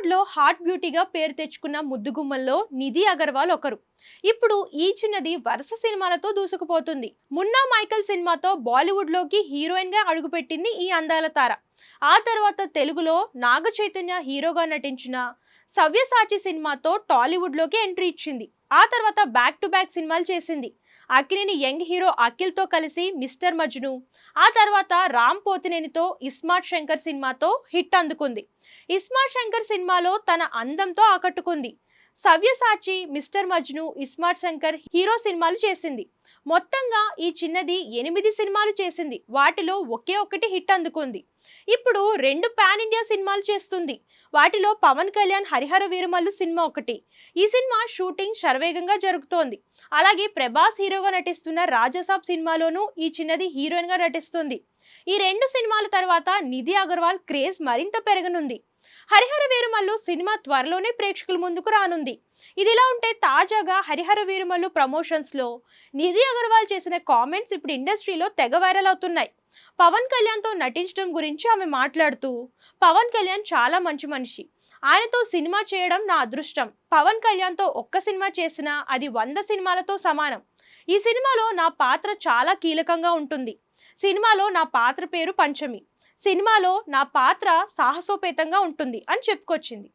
టాలీవుడ్ లో హాట్ బ్యూటీగా పేరు తెచ్చుకున్న ముద్దుగుమ్మల్లో నిధి అగర్వాల్ ఒకరు. ఇప్పుడు ఈ చిన్నది వరుస సినిమాలతో దూసుకుపోతుంది. మున్నా మైకల్ సినిమాతో బాలీవుడ్ లోకి హీరోయిన్ గా అడుగుపెట్టింది ఈ అందాల తార. ఆ తర్వాత తెలుగులో నాగ చైతన్య హీరోగా నటించిన సవ్యసాచి సినిమాతో టాలీవుడ్ లోకి ఎంట్రీ ఇచ్చింది. ఆ తర్వాత బ్యాక్ టు బ్యాక్ సినిమాలు చేసింది. అక్కినేని యంగ్ హీరో అఖిల్ తో కలిసి మిస్టర్ మజ్ను, ఆ తర్వాత రామ్ పోతినేనితో ఇస్మార్ట్ శంకర్ సినిమాతో హిట్ అందుకుంది. ఇస్మార్ట్ శంకర్ సినిమాలో తన అందంతో ఆకట్టుకుంది. సవ్యసాచి, మిస్టర్ మజ్ను, ఇస్మార్ట్ శంకర్ హీరో సినిమాలు చేసింది. మొత్తంగా ఈ చిన్నది 8 సినిమాలు చేసింది. వాటిలో ఒకే ఒక్కటి హిట్ అందుకుంది. ఇప్పుడు 2 పాన్ ఇండియా సినిమాలు చేస్తుంది. వాటిలో పవన్ కళ్యాణ్ హరిహర వీరమల్లు సినిమా ఒకటి. ఈ సినిమా షూటింగ్ శరవేగంగా జరుగుతోంది. అలాగే ప్రభాస్ హీరోగా నటిస్తున్న రాజసాబ్ సినిమాలోనూ ఈ చిన్నది హీరోయిన్ గా నటిస్తుంది. ఈ 2 సినిమాల తర్వాత నిధి అగర్వాల్ క్రేజ్ మరింత పెరగనుంది. హరిహర వీరమల్లు సినిమా త్వరలోనే ప్రేక్షకుల ముందుకు రానుంది. ఇదిలా ఉంటే తాజాగా హరిహర వీరమల్లు ప్రమోషన్స్ లో నిధి అగర్వాల్ చేసిన కామెంట్స్ ఇప్పుడు ఇండస్ట్రీలో తెగ వైరల్ అవుతున్నాయి. పవన్ కళ్యాణ్ తో నటించడం గురించి ఆమె మాట్లాడుతూ, పవన్ కళ్యాణ్ చాలా మంచి మనిషి, ఆయనతో సినిమా చేయడం నా అదృష్టం. పవన్ కళ్యాణ్ తో ఒక్క సినిమా చేసినా అది 100 సినిమాలతో సమానం. ఈ సినిమాలో నా పాత్ర చాలా కీలకంగా ఉంటుంది. సినిమాలో నా పాత్ర పేరు పంచమి. సినిమాలో నా పాత్ర సాహసోపేతంగా ఉంటుంది అని చెప్పుకొచ్చింది.